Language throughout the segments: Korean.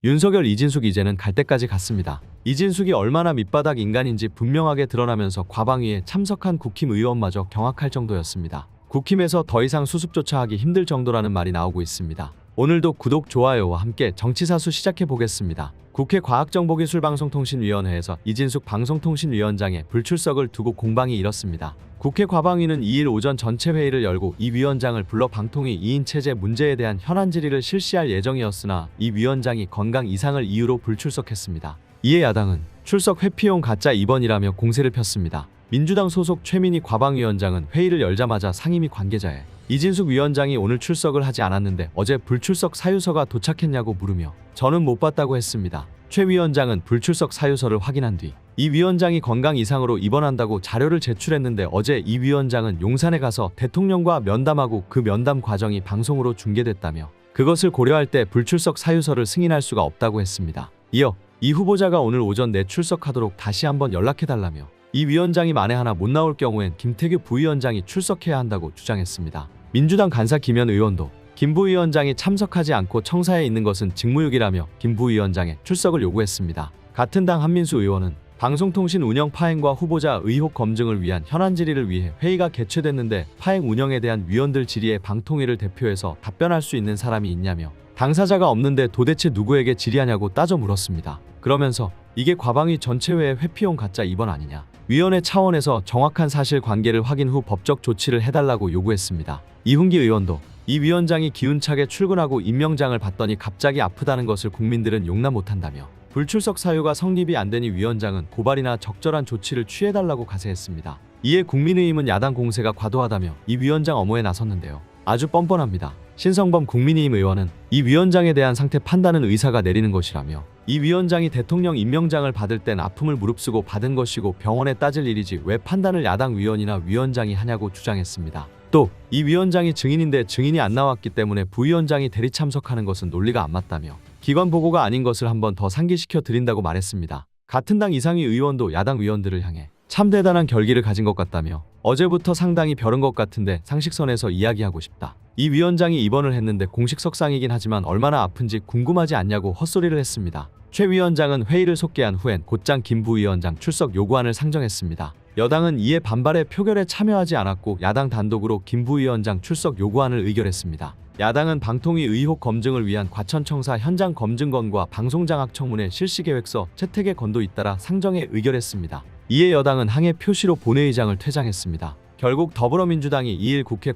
윤석열, 이진숙 이제는 갈 때까지 갔습니다. 이진숙이 얼마나 밑바닥 인간인지 분명하게 드러나면서 과방위에 참석한 국힘 의원마저 경악할 정도였습니다. 국힘에서 더 이상 수습조차 하기 힘들 정도라는 말이 나오고 있습니다. 오늘도 구독, 좋아요와 함께 정치사수 시작해보겠습니다. 국회 과학정보기술방송통신위원회에서 이진숙 방송통신위원장의 불출석을 두고 공방이 일었습니다. 국회 과방위는 2일 오전 전체 회의를 열고 이 위원장을 불러 방통위 2인 체제 문제에 대한 현안 질의를 실시할 예정이었으나 이 위원장이 건강 이상을 이유로 불출석했습니다. 이에 야당은 출석 회피용 가짜 입원이라며 공세를 폈습니다. 민주당 소속 최민희 과방위원장은 회의를 열자마자 상임위 관계자에 이진숙 위원장이 오늘 출석을 하지 않았는데 어제 불출석 사유서가 도착했냐고 물으며 저는 못 봤다고 했습니다. 최 위원장은 불출석 사유서를 확인한 뒤 이 위원장이 건강 이상으로 입원한다고 자료를 제출했는데 어제 이 위원장은 용산에 가서 대통령과 면담하고 그 면담 과정이 방송으로 중계됐다며 그것을 고려할 때 불출석 사유서를 승인할 수가 없다고 했습니다. 이어 이 후보자가 오늘 오전 내 출석하도록 다시 한번 연락해달라며 이 위원장이 만에 하나 못 나올 경우엔 김태규 부위원장이 출석해야 한다고 주장했습니다. 민주당 간사 김현 의원도 김 부위원장이 참석하지 않고 청사에 있는 것은 직무유기라며 김 부위원장의 출석을 요구했습니다. 같은 당 한민수 의원은 방송통신 운영 파행과 후보자 의혹 검증을 위한 현안 질의를 위해 회의가 개최됐는데 파행 운영에 대한 위원들 질의에 방통위를 대표해서 답변할 수 있는 사람이 있냐며 당사자가 없는데 도대체 누구에게 질의하냐고 따져 물었습니다. 그러면서 이게 과방위 전체회의 회피용 가짜 입원 아니냐. 위원회 차원에서 정확한 사실관계를 확인 후 법적 조치를 해달라고 요구했습니다. 이훈기 의원도 이 위원장이 기운차게 출근하고 임명장을 받더니 갑자기 아프다는 것을 국민들은 용납 못한다며 불출석 사유가 성립이 안 되니 위원장은 고발이나 적절한 조치를 취해달라고 가세했습니다. 이에 국민의힘은 야당 공세가 과도하다며 이 위원장 엄호에 나섰는데요. 아주 뻔뻔합니다. 신성범 국민의힘 의원은 이 위원장에 대한 상태 판단은 의사가 내리는 것이라며 이 위원장이 대통령 임명장을 받을 땐 아픔을 무릅쓰고 받은 것이고 병원에 따질 일이지 왜 판단을 야당 위원이나 위원장이 하냐고 주장했습니다. 또 이 위원장이 증인인데 증인이 안 나왔기 때문에 부위원장이 대리 참석하는 것은 논리가 안 맞다며 기관 보고가 아닌 것을 한번 더 상기시켜 드린다고 말했습니다. 같은 당 이상희 의원도 야당 위원들을 향해 참 대단한 결기를 가진 것 같다며 어제부터 상당히 벼른 것 같은데 상식선에서 이야기하고 싶다. 이 위원장이 입원을 했는데 공식석상이긴 하지만 얼마나 아픈지 궁금하지 않냐고 헛소리를 했습니다. 최 위원장은 회의를 속개한 후엔 곧장 김 부위원장 출석 요구안을 상정했습니다. 여당은 이에 반발해 표결에 참여하지 않았고 야당 단독으로 김 부위원장 출석 요구안을 의결했습니다. 야당은 방통위 의혹 검증을 위한 과천청사 현장 검증건과 방송장악청문회 실시계획서 채택의 건도 잇따라 상정에 의결했습니다. 이에 여당은 항해 표시로 본회의장을 퇴장했습니다. 결국 더불어민주당이 2일 국회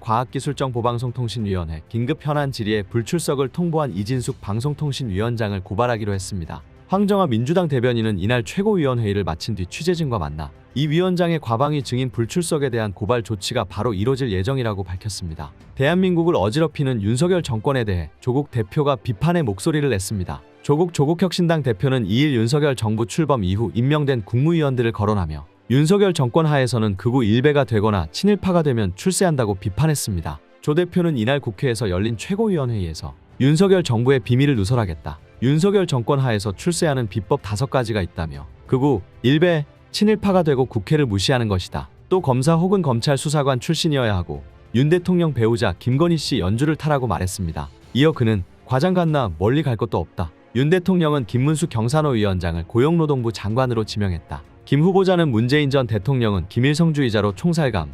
과학기술정보방송통신위원회 긴급 현안 질의에 불출석을 통보한 이진숙 방송통신위원장을 고발하기로 했습니다. 황정화 민주당 대변인은 이날 최고위원회의를 마친 뒤 취재진과 만나 이 위원장의 과방위 증인 불출석에 대한 고발 조치가 바로 이뤄질 예정이라고 밝혔습니다. 대한민국을 어지럽히는 윤석열 정권에 대해 조국 대표가 비판의 목소리를 냈습니다. 조국혁신당 대표는 2일 윤석열 정부 출범 이후 임명된 국무위원들을 거론하며 윤석열 정권 하에서는 극우 일베가 되거나 친일파가 되면 출세한다고 비판했습니다. 조 대표는 이날 국회에서 열린 최고위원회의에서 윤석열 정부의 비밀을 누설하겠다. 윤석열 정권 하에서 출세하는 비법 5가지가 있다며 극우, 일베, 친일파가 되고 국회를 무시하는 것이다. 또 검사 혹은 검찰 수사관 출신이어야 하고 윤 대통령 배우자 김건희 씨 연주를 타라고 말했습니다. 이어 그는 과장 갔나 멀리 갈 것도 없다. 윤 대통령은 김문수 경산호 위원장을 고용노동부 장관으로 지명했다. 김 후보자는 문재인 전 대통령은 김일성주의자로 총살감.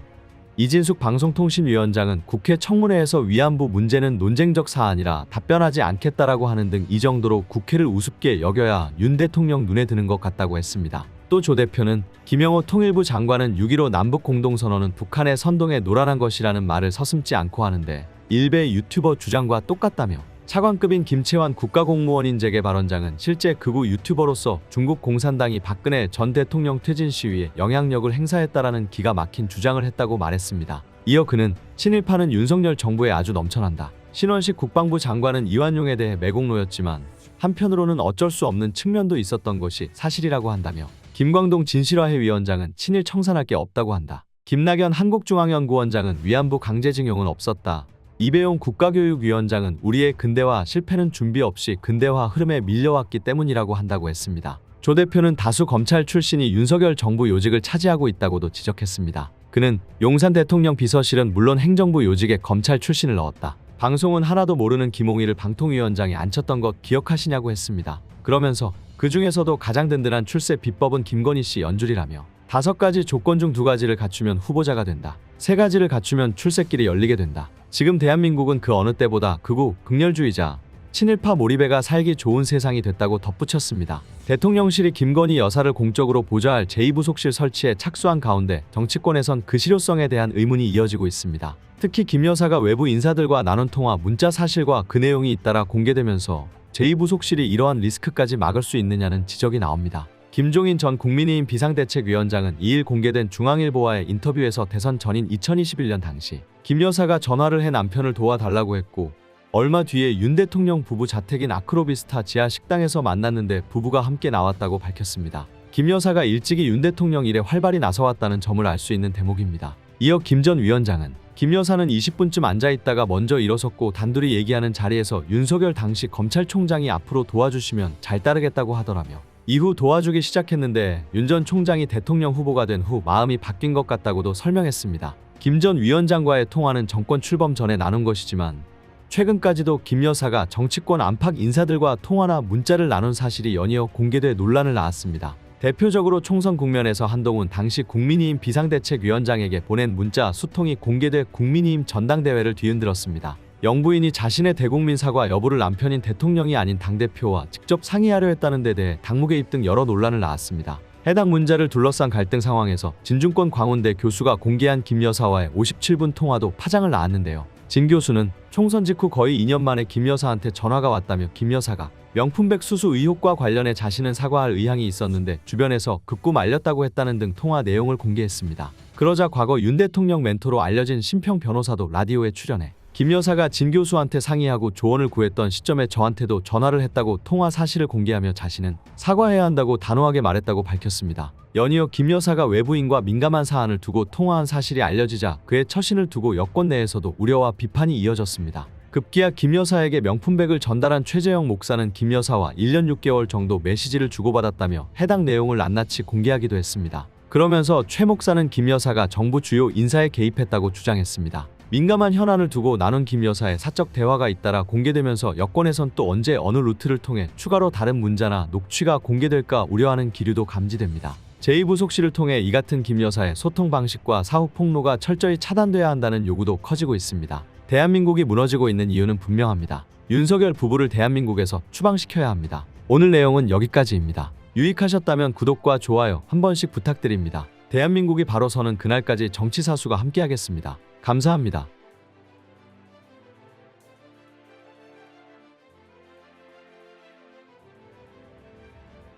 이진숙 방송통신위원장은 국회 청문회에서 위안부 문제는 논쟁적 사안이라 답변하지 않겠다라고 하는 등 이 정도로 국회를 우습게 여겨야 윤 대통령 눈에 드는 것 같다고 했습니다. 또 조 대표는 김영호 통일부 장관은 6.15 남북공동선언은 북한의 선동에 노란한 것이라는 말을 서슴지 않고 하는데 일베 유튜버 주장과 똑같다며 차관급인 김채환 국가공무원인 재계 발언장은 실제 극우 유튜버로서 중국 공산당이 박근혜 전 대통령 퇴진 시위에 영향력을 행사했다라는 기가 막힌 주장을 했다고 말했습니다. 이어 그는 친일파는 윤석열 정부에 아주 넘쳐난다. 신원식 국방부 장관은 이완용에 대해 매국노였지만 한편으로는 어쩔 수 없는 측면도 있었던 것이 사실이라고 한다며 김광동 진실화해 위원장은 친일 청산할 게 없다고 한다. 김낙연 한국중앙연구원장은 위안부 강제징용은 없었다. 이배용 국가교육위원장은 우리의 근대화 실패는 준비 없이 근대화 흐름에 밀려왔기 때문이라고 한다고 했습니다. 조 대표는 다수 검찰 출신이 윤석열 정부 요직을 차지하고 있다고도 지적했습니다. 그는 용산 대통령 비서실은 물론 행정부 요직에 검찰 출신을 넣었다. 방송은 하나도 모르는 김홍일을 방통위원장이 앉혔던 것 기억하시냐고 했습니다. 그러면서 그 중에서도 가장 든든한 출세 비법은 김건희 씨 연줄이라며 5가지 조건 중 2가지를 갖추면 후보자가 된다. 3가지를 갖추면 출세길이 열리게 된다. 지금 대한민국은 그 어느 때보다 극우, 극렬주의자, 친일파 몰입애가 살기 좋은 세상이 됐다고 덧붙였습니다. 대통령실이 김건희 여사를 공적으로 보좌할 제2부속실 설치에 착수한 가운데 정치권에선 그 실효성에 대한 의문이 이어지고 있습니다. 특히 김 여사가 외부 인사들과 나눈 통화 문자 사실과 그 내용이 잇따라 공개되면서 제2부속실이 이러한 리스크까지 막을 수 있느냐는 지적이 나옵니다. 김종인 전 국민의힘 비상대책위원장은 2일 공개된 중앙일보와의 인터뷰에서 대선 전인 2021년 당시 김 여사가 전화를 해 남편을 도와달라고 했고 얼마 뒤에 윤 대통령 부부 자택인 아크로비스타 지하 식당에서 만났는데 부부가 함께 나왔다고 밝혔습니다. 김 여사가 일찍이 윤 대통령 일에 활발히 나서왔다는 점을 알 수 있는 대목입니다. 이어 김 전 위원장은 김 여사는 20분쯤 앉아있다가 먼저 일어섰고 단둘이 얘기하는 자리에서 윤석열 당시 검찰총장이 앞으로 도와주시면 잘 따르겠다고 하더라며 이후 도와주기 시작했는데 윤 전 총장이 대통령 후보가 된 후 마음이 바뀐 것 같다고도 설명했습니다. 김 전 위원장과의 통화는 정권 출범 전에 나눈 것이지만 최근까지도 김 여사가 정치권 안팎 인사들과 통화나 문자를 나눈 사실이 연이어 공개돼 논란을 낳았습니다. 대표적으로 총선 국면에서 한동훈 당시 국민의힘 비상대책위원장에게 보낸 문자 수통이 공개돼 국민의힘 전당대회를 뒤흔들었습니다. 영부인이 자신의 대국민 사과 여부를 남편인 대통령이 아닌 당대표와 직접 상의하려 했다는 데 대해 당무 개입 등 여러 논란을 낳았습니다. 해당 문자를 둘러싼 갈등 상황에서 진중권 광운대 교수가 공개한 김 여사와의 57분 통화도 파장을 낳았는데요. 진 교수는 총선 직후 거의 2년 만에 김 여사한테 전화가 왔다며 김 여사가 명품백 수수 의혹과 관련해 자신은 사과할 의향이 있었는데 주변에서 극구 말렸다고 했다는 등 통화 내용을 공개했습니다. 그러자 과거 윤 대통령 멘토로 알려진 심평 변호사도 라디오에 출연해 김 여사가 진 교수한테 상의하고 조언을 구했던 시점에 저한테도 전화를 했다고 통화 사실을 공개하며 자신은 사과해야 한다고 단호하게 말했다고 밝혔습니다. 연이어 김 여사가 외부인과 민감한 사안을 두고 통화한 사실이 알려지자 그의 처신을 두고 여권 내에서도 우려와 비판이 이어졌습니다. 급기야 김 여사에게 명품백을 전달한 최재형 목사는 김 여사와 1년 6개월 정도 메시지를 주고받았다며 해당 내용을 낱낱이 공개하기도 했습니다. 그러면서 최 목사는 김 여사가 정부 주요 인사에 개입했다고 주장했습니다. 민감한 현안을 두고 나눈 김 여사의 사적 대화가 잇따라 공개되면서 여권에선 또 언제 어느 루트를 통해 추가로 다른 문자나 녹취가 공개될까 우려하는 기류도 감지됩니다. 제2부속실을 통해 이 같은 김 여사의 소통 방식과 사후 폭로가 철저히 차단돼야 한다는 요구도 커지고 있습니다. 대한민국이 무너지고 있는 이유는 분명합니다. 윤석열 부부를 대한민국에서 추방시켜야 합니다. 오늘 내용은 여기까지입니다. 유익하셨다면 구독과 좋아요 한 번씩 부탁드립니다. 대한민국이 바로 서는 그날까지 정치사수가 함께하겠습니다. 감사합니다.